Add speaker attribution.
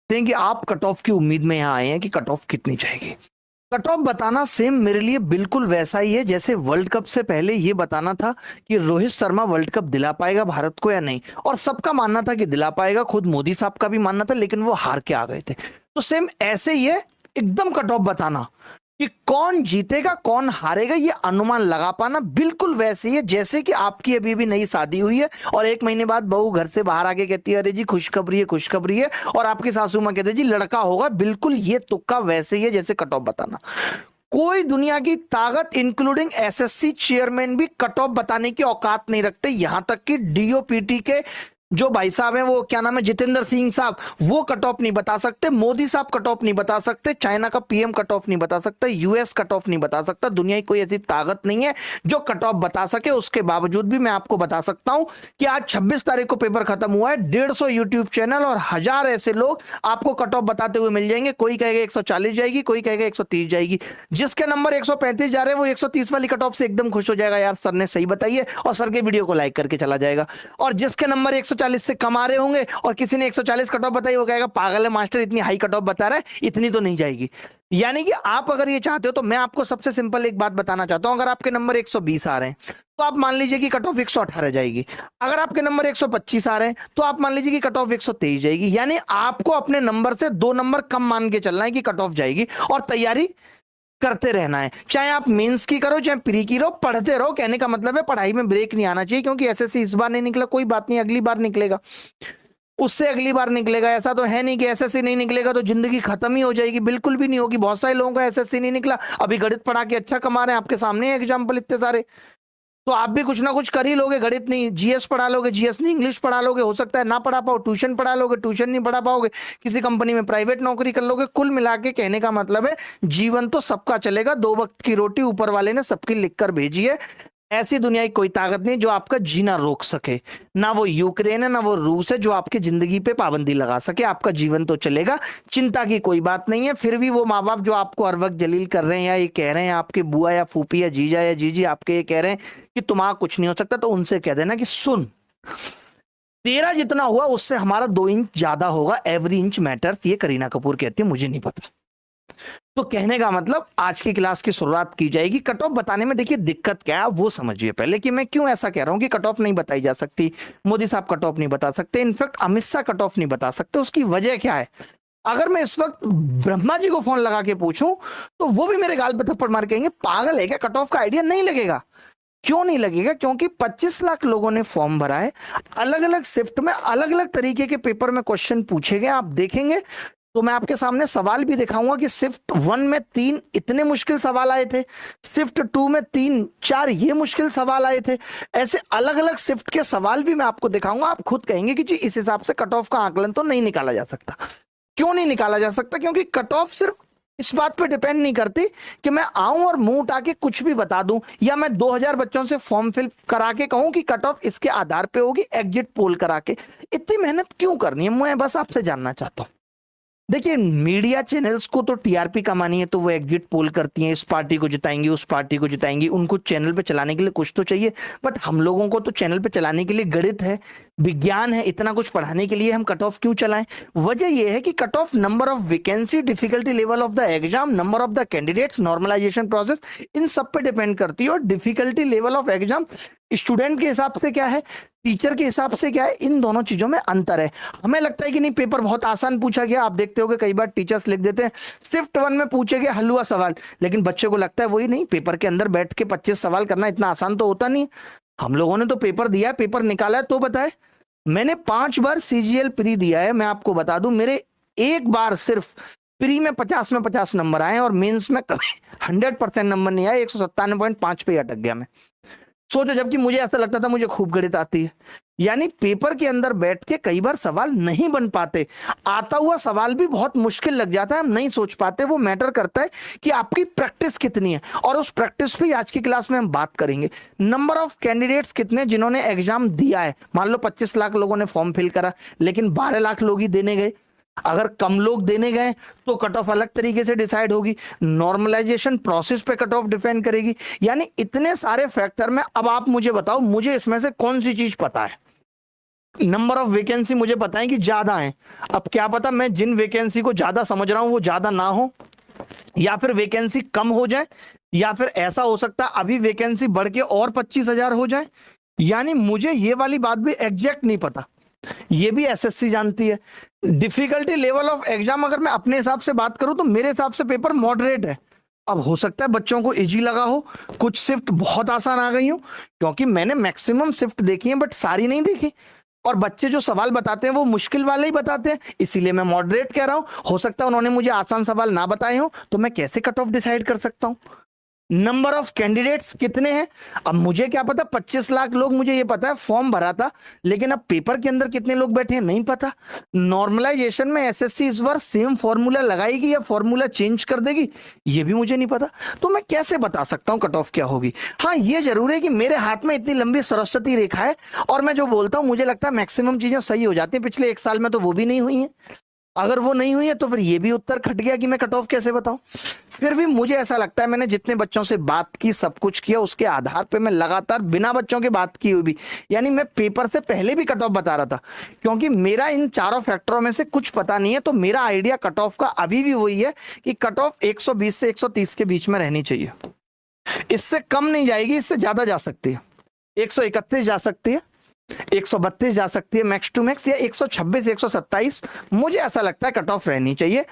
Speaker 1: सकते हैं कि आप कट ऑफ की उम्मीद में यहाँ आए हैं कि कट ऑफ कितनी जाएगी। कट ऑफ बताना सेम मेरे लिए बिल्कुल वैसा ही है जैसे वर्ल्ड कप से पहले ये बताना था कि रोहित शर्मा वर्ल्ड कप दिला पाएगा भारत को या नहीं, और सबका मानना था कि दिला पाएगा, खुद मोदी साहब का भी मानना था, लेकिन वो हार के आ गए थे। तो सेम ऐसे ही है, एकदम कट ऑफ बताना कि कौन जीतेगा कौन हारेगा ये अनुमान लगा पाना बिल्कुल वैसे ही है जैसे कि आपकी अभी भी नई शादी हुई है और 1 महीने बाद बहू घर से बाहर आके कहती है अरे जी खुशखबरी है खुशखबरी है, और आपकी सासू मां कहते हैं जी लड़का होगा। बिल्कुल ये तुक्का वैसे ही है जैसे कट ऑफ बताना। कोई दुनिया की ताकत इंक्लूडिंग एसएससी चेयरमैन भी कट ऑफ बताने की औकात नहीं रखते, यहां तक कि डीओपीटी के जो भाई साहब हैं, वो क्या नाम है, जितेंद्र सिंह साहब, वो कट ऑफ नहीं बता सकते, मोदी साहब कट ऑफ नहीं बता सकते, चाइना का पीएम कट ऑफ नहीं बता सकता, यूएस कट ऑफ नहीं बता सकता। दुनिया की कोई ऐसी ताकत नहीं है जो कट ऑफ बता सके। उसके बावजूद भी मैं आपको बता सकता हूं कि आज 26 तारीख को पेपर खत्म हुआ है, 150 यूट्यूब चैनल और 1000 ऐसे लोग आपको कट ऑफ बताते हुए मिल जाएंगे। कोई कहेगा 140 जाएगी, कोई कहेगा 130 जाएगी। जिसके नंबर 135 जा रहे हैं वो 130 वाली कट ऑफ से एकदम खुश हो जाएगा, यार सर ने सही बताई है, और सर के वीडियो को लाइक करके चला जाएगा। और जिसके नंबर 140 से कम आ रहे होंगे और किसी ने 140 कट ऑफ बताई, वो कहेगा पागल है मास्टर, इतनी हाई कट ऑफ बता रहा है, इतनी तो नहीं जाएगी। यानी कि आप अगर ये चाहते हो तो मैं आपको सबसे सिंपल एक बात बताना चाहता हूं, अगर आपके नंबर 120 आ रहे हैं तो आप मान लीजिए कि कट ऑफ 118 जाएगी। अगर आपके नंबर 125 आ रहे हैं तो आप मान लीजिए कि कट ऑफ 123 जाएगी। यानी आपको अपने नंबर से 2 नंबर कम मान के चलना है कि कट ऑफ जाएगी, और तैयारी करते रहना है। चाहे आप मेंस की करो चाहे प्री की रहो, पढ़ते रहो। कहने का मतलब है पढ़ाई में ब्रेक नहीं आना चाहिए, क्योंकि एसएससी इस बार नहीं निकला, कोई बात नहीं, अगली बार निकलेगा, उससे अगली बार निकलेगा। ऐसा तो है नहीं कि एसएससी नहीं निकलेगा तो जिंदगी खत्म ही हो जाएगी, बिल्कुल भी नहीं होगी। बहुत सारे लोगों का एसएससी नहीं निकला, अभी गणित पढ़ा के अच्छा कमा रहे हैं, आपके सामने एग्जाम्पल इतने सारे। तो आप भी कुछ ना कुछ कर ही लोगे, गणित नहीं जीएस पढ़ा लोगे, जीएस नहीं इंग्लिश पढ़ा लोगे, हो सकता है ना पढ़ा पाओ, ट्यूशन पढ़ा लोगे, ट्यूशन नहीं पढ़ा पाओगे, किसी कंपनी में प्राइवेट नौकरी कर लोगे। कुल मिला के कहने का मतलब है जीवन तो सबका चलेगा, 2 वक्त की रोटी ऊपर वाले ने सबकी लिख कर भेजी है। ऐसी दुनिया की कोई ताकत नहीं जो आपका जीना रोक सके, ना वो यूक्रेन है ना वो रूस है जो आपकी जिंदगी पे पाबंदी लगा सके। आपका जीवन तो चलेगा, चिंता की कोई बात नहीं है। फिर भी वो माँ बाप जो आपको हर वक्त जलील कर रहे हैं या ये कह रहे हैं, आपके बुआ या फूफी या जीजा या जीजी आपके ये कह रहे हैं कि तुम्हारा कुछ नहीं हो सकता, तो उनसे कह देना कि सुन, तेरा जितना हुआ उससे हमारा 2 इंच ज्यादा होगा, एवरी इंच मैटर्स, ये करीना कपूर कहती है, मुझे नहीं पता। तो कहने का मतलब आज की क्लास की शुरुआत की जाएगी कट ऑफ बताने में। देखिए दिक्कत क्या है वो समझिए पहले, कि मैं क्यों ऐसा कह रहा हूं कि कट ऑफ नहीं बताई जा सकती, मोदी साहब कट ऑफ नहीं बता सकते, in fact Amit Shah cut off नहीं बता सकते। उसकी वजह क्या है? अगर मैं इस वक्त ब्रह्मा जी को फोन लगा के पूछूं तो वो भी मेरे गाल पे थप्पड़ मार के कहेंगे पागल है क्या, कट ऑफ का आइडिया नहीं लगेगा। क्यों नहीं लगेगा? क्योंकि 25 लाख लोगों ने फॉर्म भरा है, अलग अलग शिफ्ट में अलग अलग तरीके के पेपर में क्वेश्चन पूछे गए। आप देखेंगे तो मैं आपके सामने सवाल भी दिखाऊंगा कि शिफ्ट 1 में 3 इतने मुश्किल सवाल आए थे, शिफ्ट 2 में 3-4 ये मुश्किल सवाल आए थे। ऐसे अलग अलग शिफ्ट के सवाल भी मैं आपको दिखाऊंगा। आप खुद कहेंगे कि जी इस हिसाब से कट ऑफ का आकलन तो नहीं निकाला जा सकता। क्यों नहीं निकाला जा सकता? क्योंकि कट ऑफ सिर्फ इस बात पे डिपेंड नहीं करती कि मैं आऊं और मुंह उठा के कुछ भी बता दूं, या मैं 2000 बच्चों से फॉर्म फिल करा के कहूं कि कट ऑफ इसके आधार पे होगी, एग्जिट पोल करा के। इतनी मेहनत क्यों करनी है? मैं बस आपसे जानना चाहता हूं। देखिए मीडिया चैनल्स को तो टीआरपी कमानी है, तो वो एग्जिट पोल करती हैं, इस पार्टी को जिताएंगी उस पार्टी को जिताएंगी, उनको चैनल पे चलाने के लिए कुछ तो चाहिए। बट हम लोगों को तो चैनल पे चलाने के लिए गणित है, विज्ञान है, इतना कुछ पढ़ाने के लिए हम कट ऑफ क्यों चलाएं? वजह यह है कि cut off number of vacancy, difficulty level of the exam, number of the candidates, normalization process, इन सब पे डिपेंड करती है। और difficulty level of exam student के हिसाब से क्या है, टीचर के हिसाब से क्या है, इन दोनों चीजों में अंतर है। हमें लगता है कि नहीं पेपर बहुत आसान पूछा गया, आप देखते होगे कई बार टीचर्स लिख देते हैं शिफ्ट 1 में पूछे गए हलवा सवाल, लेकिन बच्चे को लगता है वही नहीं, पेपर के अंदर बैठ के 25 सवाल करना इतना आसान तो होता नहीं। हम लोगों ने तो पेपर दिया है, पेपर निकाला है, तो बताए मैंने 5 बार सीजीएल प्री दिया है। मैं आपको बता दूं मेरे एक बार सिर्फ प्री में 50 में 50 नंबर आए और मेंस में कभी 100% नंबर नहीं आए, 197.5 पे अटक गया मैं। सोचो, जबकि मुझे ऐसा लगता था मुझे खूब गणित आती है। यानी पेपर के अंदर बैठ के कई बार सवाल नहीं बन पाते, आता हुआ सवाल भी बहुत मुश्किल लग जाता है, हम नहीं सोच पाते। वो मैटर करता है कि आपकी प्रैक्टिस कितनी है, और उस प्रैक्टिस पे आज की क्लास में हम बात करेंगे। नंबर ऑफ कैंडिडेट्स कितने जिन्होंने एग्जाम दिया है? मान लो 25 लाख लोगों ने फॉर्म फिल करा, लेकिन 12 लाख लोग ही देने गए। अगर कम लोग देने गए तो कट ऑफ अलग तरीके से डिसाइड होगी, नॉर्मलाइजेशन प्रोसेस पे कट ऑफ डिपेंड करेगी। यानी इतने सारे फैक्टर में अब आप मुझे बताओ, मुझे इसमें से कौन सी चीज पता है? नंबर ऑफ वैकेंसी मुझे पता है कि ज्यादा है। अब क्या पता मैं जिन वैकेंसी को ज्यादा समझ रहा हूं वो ज्यादा ना हो, या फिर वैकेंसी कम हो जाए, या फिर ऐसा हो सकता है अभी वैकेंसी बढ़ के और 25,000 हो जाए। यानी मुझे ये वाली बात भी एग्जैक्ट नहीं पता, ये भी एसएससी जानती है। डिफिकल्टी लेवल ऑफ एग्जाम अगर मैं अपने हिसाब से बात करूं तो मेरे हिसाब से पेपर मॉडरेट है। अब हो सकता है बच्चों को इजी लगा हो, कुछ शिफ्ट बहुत आसान आ गई हो, क्योंकि मैंने मैक्सिमम शिफ्ट देखी है बट सारी नहीं देखी, और बच्चे जो सवाल बताते हैं वो मुश्किल वाले ही बताते हैं, इसीलिए मैं मॉडरेट कह रहा हूं। हो सकता है उन्होंने मुझे आसान सवाल ना बताए हो, तो मैं कैसे कट ऑफ डिसाइड कर सकता हूं। नंबर ऑफ कैंडिडेट्स कितने हैं, अब मुझे क्या पता, 25 लाख लोग, मुझे ये पता है फॉर्म भरा था, लेकिन अब पेपर के अंदर कितने लोग बैठे हैं नहीं पता। नॉर्मलाइजेशन में एसएससी इस बार सेम फॉर्मूला लगाएगी या फॉर्मूला चेंज कर देगी, ये भी मुझे नहीं पता। तो मैं कैसे बता सकता हूं कट ऑफ क्या होगी। हाँ ये जरूर है कि मेरे हाथ में इतनी लंबी सरस्वती रेखा है, और मैं जो बोलता हूं मुझे लगता है मैक्सिमम चीजें सही हो जाती है। पिछले 1 साल में तो वो भी नहीं हुई है, अगर वो नहीं हुई है तो फिर ये भी उत्तर खट गया कि मैं कट ऑफ कैसे बताऊं। फिर भी मुझे ऐसा लगता है मैंने जितने बच्चों से बात की, सब कुछ किया, उसके आधार पे मैं लगातार बिना बच्चों की बात की हुई भी, यानी मैं पेपर से पहले भी कट ऑफ बता रहा था, क्योंकि मेरा इन चारों फैक्टरों में से कुछ पता नहीं है। तो मेरा आइडिया कट ऑफ का अभी भी वही है कि कट ऑफ 120 से 130 के बीच में रहनी चाहिए, इससे कम नहीं जाएगी, इससे ज्यादा जा सकती है। 131 जा सकती है, 132 जा सकती है मैक्स टू मैक्स, या 126 127, मुझे ऐसा लगता है कट ऑफ रहनी चाहिए।